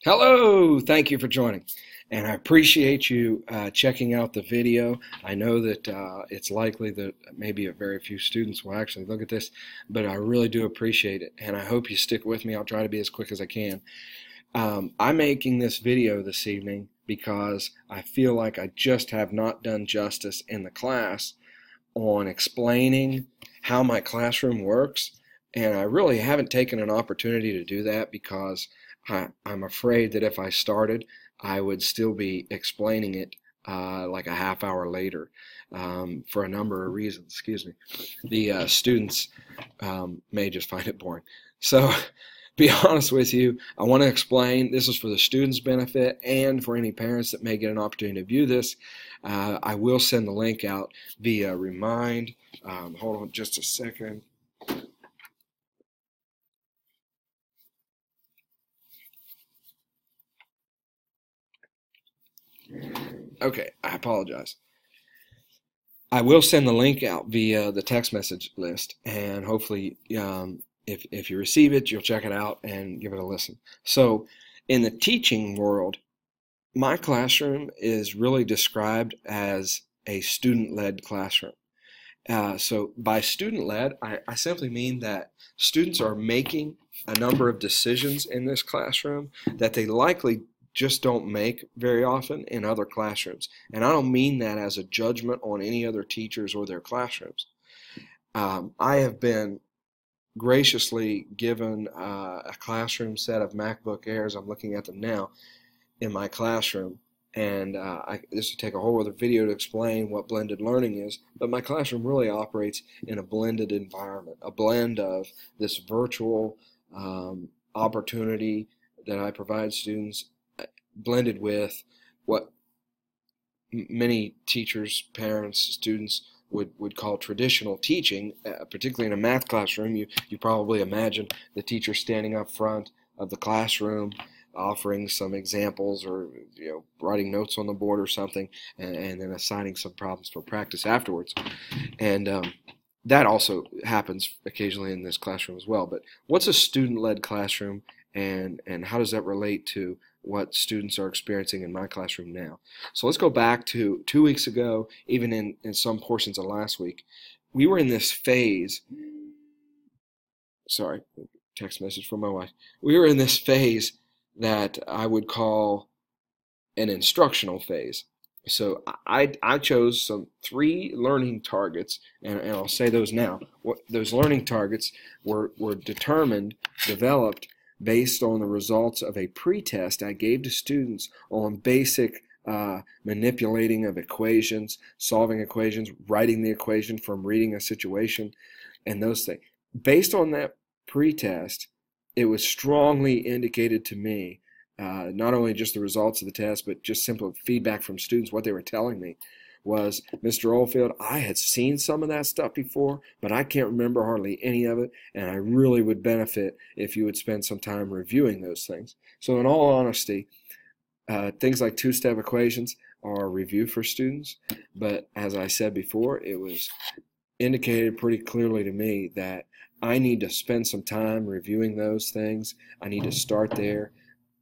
Hello, thank you for joining. And I appreciate you checking out the video. I know that it's likely that maybe a very few students will actually look at this, but I really do appreciate it. And I hope you stick with me. I'll try to be as quick as I can. I'm making this video this evening because I feel like I just have not done justice in the class on explaining how my classroom works. And I really haven't taken an opportunity to do that because I'm afraid that if I started, I would still be explaining it like a half hour later for a number of reasons. Excuse me. The students may just find it boring. So, be honest with you, I want to explain. This is for the students' benefit and for any parents that may get an opportunity to view this. I will send the link out via Remind. Hold on just a second. Okay, I apologize. I will send the link out via the text message list, and hopefully, if you receive it, you'll check it out and give it a listen. So, in the teaching world, my classroom is really described as a student-led classroom. So by student-led, I simply mean that students are making a number of decisions in this classroom that they likely just don't make very often in other classrooms. And I don't mean that as a judgment on any other teachers or their classrooms. I have been graciously given a classroom set of MacBook Airs. I'm looking at them now in my classroom. And this would take a whole other video to explain what blended learning is, but my classroom really operates in a blended environment, a blend of this virtual opportunity that I provide students, blended with what many teachers, parents, students would call traditional teaching, particularly in a math classroom. You probably imagine the teacher standing up front of the classroom offering some examples or writing notes on the board or something, and then assigning some problems for practice afterwards. And that also happens occasionally in this classroom as well. But what's a student-led classroom, and how does that relate to what students are experiencing in my classroom now? So let's go back to 2 weeks ago, even in some portions of last week. We were in this phase. Sorry, text message from my wife. We were in this phase that I would call an instructional phase. So I chose some 3 learning targets, and I'll say those now. Those learning targets were developed based on the results of a pretest I gave to students on basic manipulating of equations, solving equations, writing the equation from reading a situation, and those things. Based on that pretest, it was strongly indicated to me, not only just the results of the test, but just simple feedback from students. What they were telling me was, Mr. Oldfield, I had seen some of that stuff before, but I can't remember hardly any of it, and I really would benefit if you would spend some time reviewing those things. So in all honesty, things like two-step equations are a review for students, but as I said before, it was indicated pretty clearly to me that I need to spend some time reviewing those things. I need to start there,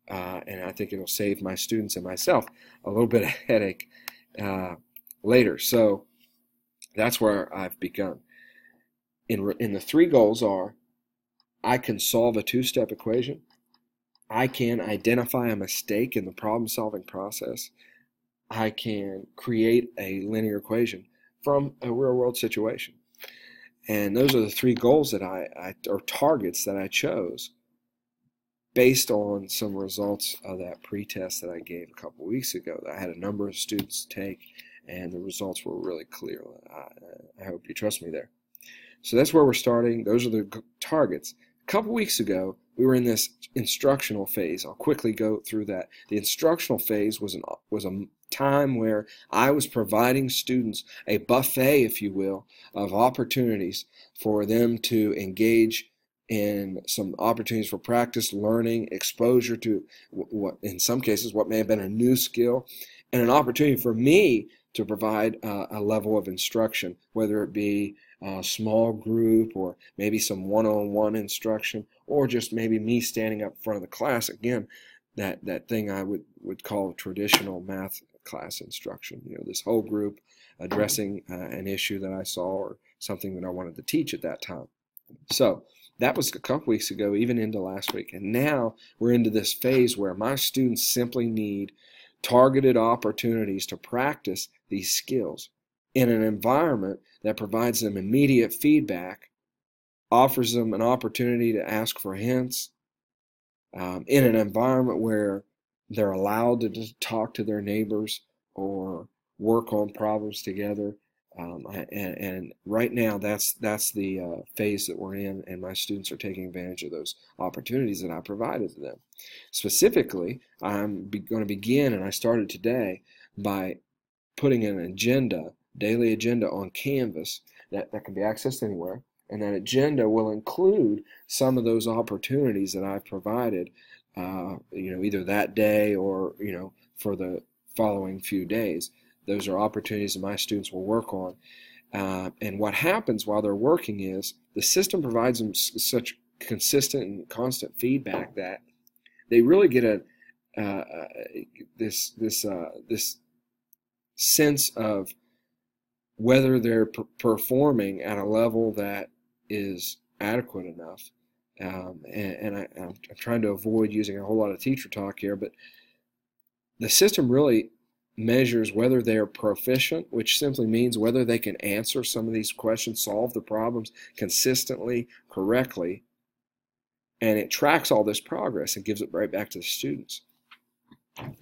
and I think it'll save my students and myself a little bit of headache later. So that's where I've begun. In the 3 goals are, I can solve a 2-step equation. I can identify a mistake in the problem-solving process. I can create a linear equation from a real-world situation. And those are the 3 goals that or targets that I chose based on some results of that pretest that I gave a couple weeks ago that I had a number of students take, and the results were really clear. I hope you trust me there. So that's where we're starting. Those are the targets. A couple weeks ago, we were in this instructional phase. I'll quickly go through that. The instructional phase was a time where I was providing students a buffet, if you will, of opportunities for them to engage in some opportunities for practice, learning, exposure to what, in some cases, what may have been a new skill, and an opportunity for me to provide a level of instruction, whether it be a small group or maybe some one-on-one instruction, or just maybe me standing up in front of the class, again, that thing I would call traditional math class instruction. This whole group addressing an issue that I saw or something that I wanted to teach at that time. So that was a couple weeks ago, even into last week. And now we're into this phase where my students simply need targeted opportunities to practice these skills in an environment that provides them immediate feedback, offers them an opportunity to ask for hints, in an environment where they're allowed to talk to their neighbors or work on problems together. And right now, that's the phase that we're in, and my students are taking advantage of those opportunities that I provided to them. Specifically, I'm going to begin, and I started today, by putting an agenda, daily agenda on Canvas that can be accessed anywhere. And that agenda will include some of those opportunities that I've provided, either that day or, for the following few days. Those are opportunities that my students will work on. And what happens while they're working is the system provides them such consistent and constant feedback that they really get this sense of whether they're performing at a level that is adequate enough. I'm trying to avoid using a whole lot of teacher talk here, but the system really measures whether they're proficient, which simply means whether they can answer some of these questions, solve the problems consistently, correctly, and it tracks all this progress and gives it right back to the students.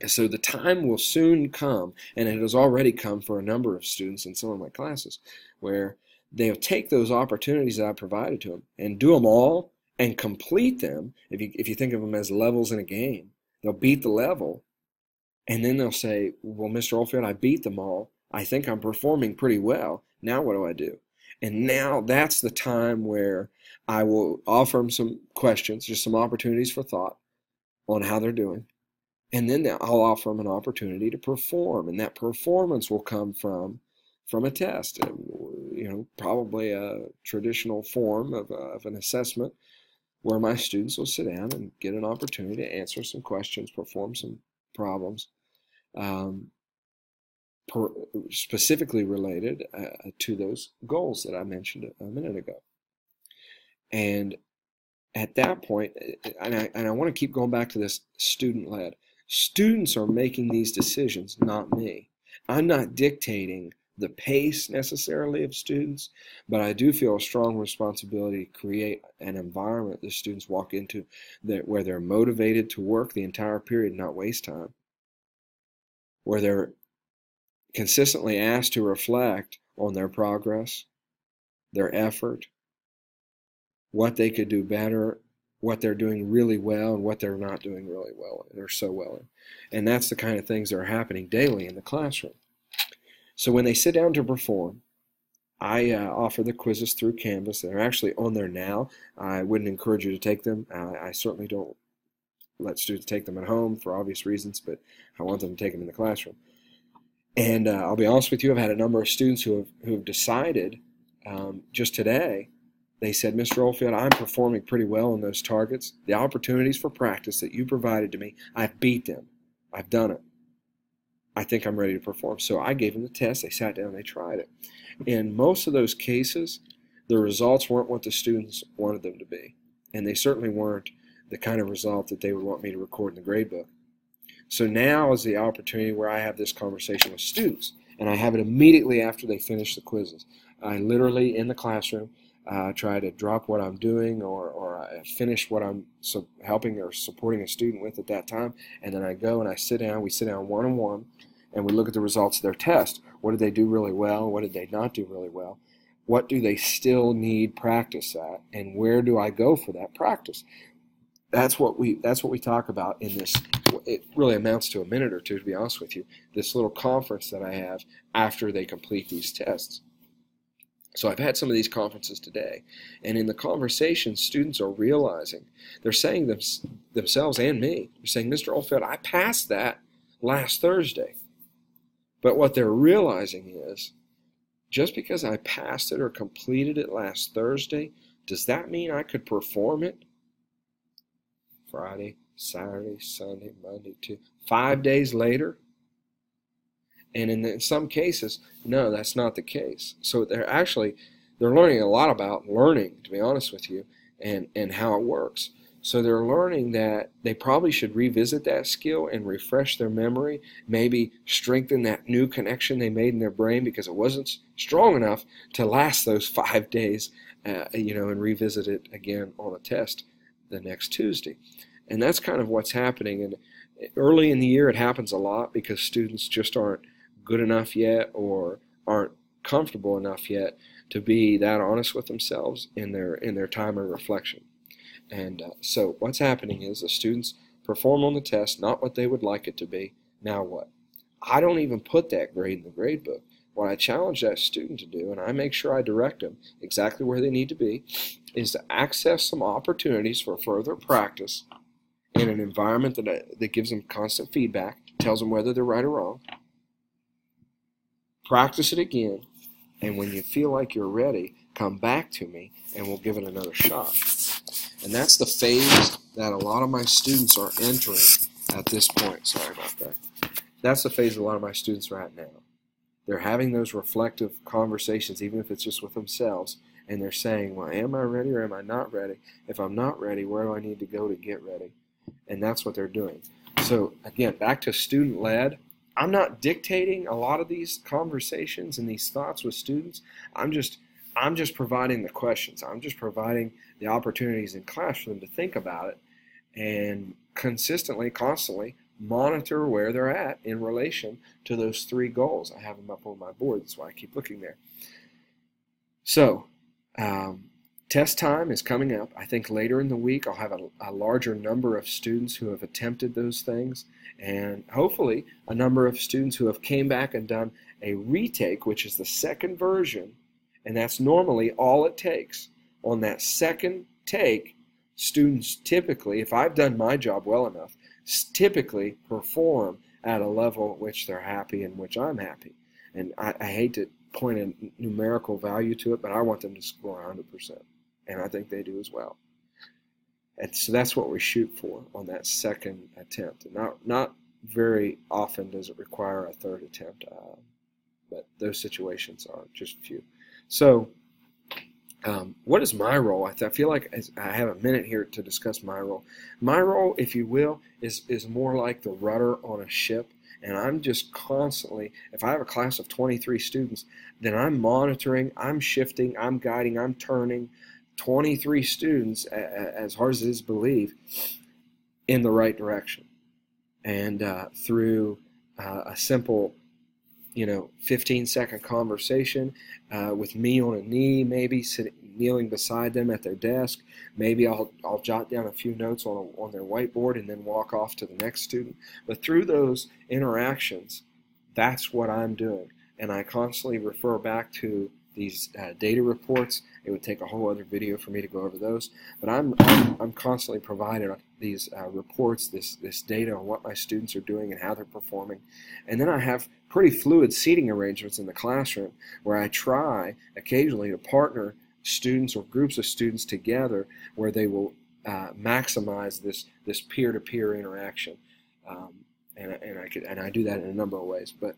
So the time will soon come, and it has already come for a number of students in some of my classes, where they'll take those opportunities that I provided to them and do them all and complete them. If you think of them as levels in a game, they'll beat the level, and then they'll say, well, Mr. Oldfield, I beat them all. I think I'm performing pretty well. Now what do I do? And now that's the time where I will offer them some questions, just some opportunities for thought on how they're doing. And then I'll offer them an opportunity to perform, and that performance will come from a test, probably a traditional form of an assessment where my students will sit down and get an opportunity to answer some questions, perform some problems, specifically related to those goals that I mentioned a minute ago. And at that point, and I want to keep going back to this student-led. Students are making these decisions, not me. I'm not dictating the pace necessarily of students, but I do feel a strong responsibility to create an environment that students walk into where they're motivated to work the entire period, not waste time, where they're consistently asked to reflect on their progress, their effort, what they could do better, what they're doing really well, and what they're not doing really well, they're so well in. And that's the kind of things that are happening daily in the classroom. So when they sit down to perform, I offer the quizzes through Canvas. They're actually on there now. I wouldn't encourage you to take them. I certainly don't let students take them at home for obvious reasons, but I want them to take them in the classroom. And I'll be honest with you, I've had a number of students who have decided just today. They said, Mr. Oldfield, I'm performing pretty well on those targets. The opportunities for practice that you provided to me, I've beat them. I've done it. I think I'm ready to perform. So I gave them the test. They sat down and they tried it. In most of those cases, the results weren't what the students wanted them to be. And they certainly weren't the kind of result that they would want me to record in the grade book. So now is the opportunity where I have this conversation with students. And I have it immediately after they finish the quizzes. I literally, in the classroom, try to drop what I'm doing or I finish what I'm helping or supporting a student with at that time, and then I go and I sit down. We sit down one-on-one, and we look at the results of their test. What did they do really well? What did they not do really well? What do they still need practice at? And where do I go for that practice? That's what we talk about in this. It really amounts to a minute or two, to be honest with you, this little conference that I have after they complete these tests. So I've had some of these conferences today, and in the conversation, students are realizing, they're saying themselves and me, they're saying, Mr. Oldfield, I passed that last Thursday. But what they're realizing is, just because I passed it or completed it last Thursday, does that mean I could perform it Friday, Saturday, Sunday, Monday, Tuesday. 5 days later. And in some cases, no, that's not the case. So they're learning a lot about learning, to be honest with you, and how it works. So they're learning that they probably should revisit that skill and refresh their memory, maybe strengthen that new connection they made in their brain because it wasn't strong enough to last those 5 days, and revisit it again on a test the next Tuesday. And that's kind of what's happening. And early in the year, it happens a lot because students just aren't good enough yet or aren't comfortable enough yet to be that honest with themselves in their time of reflection. And so what's happening is the students perform on the test, not what they would like it to be. Now what? I don't even put that grade in the grade book. What I challenge that student to do, and I make sure I direct them exactly where they need to be, is to access some opportunities for further practice in an environment that gives them constant feedback, tells them whether they're right or wrong. Practice it again, and when you feel like you're ready, come back to me and we'll give it another shot. And that's the phase that a lot of my students are entering at this point. Sorry about that. That's the phase a lot of my students are at now. They're having those reflective conversations, even if it's just with themselves, and they're saying, well, am I ready or am I not ready? If I'm not ready, where do I need to go to get ready? And that's what they're doing. So again, back to student-led. I'm not dictating a lot of these conversations and these thoughts with students. I'm just providing the questions. I'm just providing the opportunities in class for them to think about it and consistently, constantly monitor where they're at in relation to those 3 goals. I have them up on my board. That's why I keep looking there. So, test time is coming up. I think later in the week I'll have a larger number of students who have attempted those things, and hopefully a number of students who have came back and done a retake, which is the second version, and that's normally all it takes. On that second take, students typically, if I've done my job well enough, typically perform at a level at which they're happy and which I'm happy. And I hate to point a numerical value to it, but I want them to score 100%. And I think they do as well. And so that's what we shoot for on that second attempt. And not very often does it require a third attempt, but those situations are just few. So what is my role? I feel like I have a minute here to discuss my role. My role, if you will, is more like the rudder on a ship. And I'm just constantly, if I have a class of 23 students, then I'm monitoring, I'm shifting, I'm guiding, I'm turning 23 students, as hard as it is to believe, in the right direction. And through a simple 15-second conversation with me on a knee, maybe kneeling beside them at their desk. Maybe I'll jot down a few notes on their whiteboard and then walk off to the next student. But through those interactions, that's what I'm doing. And I constantly refer back to these data reports. It would take a whole other video for me to go over those. But I'm constantly providing these reports, this data on what my students are doing and how they're performing. And then I have pretty fluid seating arrangements in the classroom where I try occasionally to partner students or groups of students together where they will maximize this peer-to-peer interaction. And I do that in a number of ways. But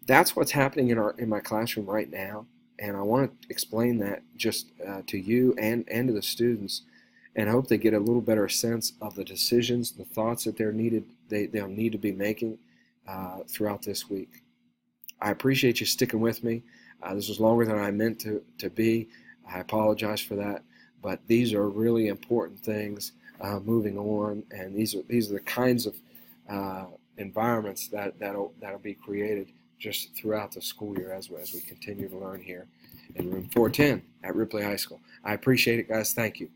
that's what's happening in my classroom right now. And I want to explain that just to you and to the students, and hope they get a little better sense of the decisions, the thoughts that they'll need to be making throughout this week. I appreciate you sticking with me. This was longer than I meant to be. I apologize for that, but these are really important things moving on, and these are the kinds of environments that'll be created just throughout the school year as we continue to learn here in room 410 at Ripley High School. I appreciate it, guys. Thank you.